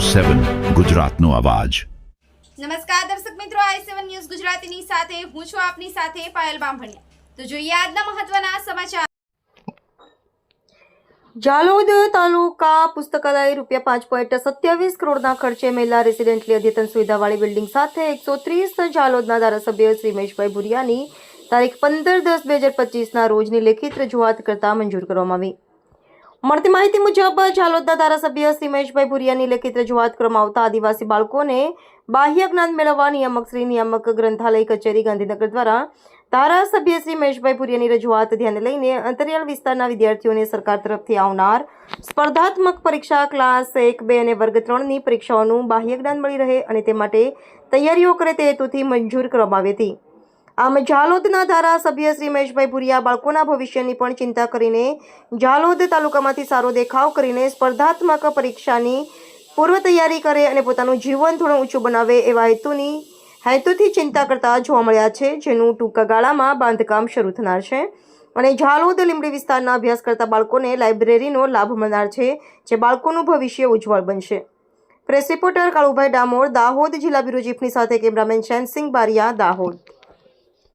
7 ગુજરાતનો અવાજ। નમસ્કાર દર્શક મિત્રો, i7 ન્યૂઝ ગુજરાતીની સાથે હું છું આપની સાથે પાયલ બામભણિયા। તો જોઈએ આજના મહત્વના સમાચાર। જાલોદ તાલુકા પુસ્તકાલય ₹5.27 કરોડના ખર્ચે મહિલા રેસિડેન્ટલી અદ્યતન સુવિધાવાળી બિલ્ડિંગ સાથે 130 જાલોદના ધારાસભ્ય શ્રી મહેશભાઈ ભુરિયાની તારીખ 15/10/2025ના રોજની લેખિત રજૂઆત કરતા મંજૂર કરવામાં આવી। મળતી માહિતી મુજબ જાલોદના ધારાસભ્ય શ્રી મહેશભાઈ ભુરિયાની લેખિત રજૂઆત કરવામાં આવતા આદિવાસી બાળકોને બાહ્ય જ્ઞાન મેળવવા નિયામક શ્રી નિયામક ગ્રંથાલય કચેરી ગાંધીનગર દ્વારા ધારાસભ્ય શ્રી મહેશભાઈ ભુરિયાની રજૂઆત ધ્યાને લઈને અંતરિયાળ વિસ્તારના વિદ્યાર્થીઓને સરકાર તરફથી આવનાર સ્પર્ધાત્મક પરીક્ષા ક્લાસ 1, 2 અને વર્ગ 3ની પરીક્ષાઓનું બાહ્ય જ્ઞાન મળી રહે અને તે માટે તૈયારીઓ કરે તે હેતુથી મંજૂર કરવામાં આવી હતી। આમ જાલોદના ધારાસભ્ય શ્રી મહેશભાઈ ભુરિયા બાળકોના ભવિષ્યની પણ ચિંતા કરીને જાલોદ તાલુકામાંથી સારો દેખાવ કરીને સ્પર્ધાત્મક પરીક્ષાની પૂર્વ તૈયારી કરે અને પોતાનું જીવન થોડું ઊંચું બનાવે એવા હેતુથી ચિંતા કરતા જોવા મળ્યા છે, જેનું ટૂંકા ગાળામાં બાંધકામ શરૂ થનાર છે અને જાલોદ લીંબડી વિસ્તારના અભ્યાસ કરતા બાળકોને લાઇબ્રેરીનો લાભ મળનાર છે, જે બાળકોનું ભવિષ્ય ઉજ્જવળ બનશે। પ્રેસ રિપોર્ટર કાળુભાઈ ડામોર, દાહોદ જિલ્લા બ્યુરો ચીફની સાથે કેમેરામેન શેનસિંહ બારિયા, દાહોદ।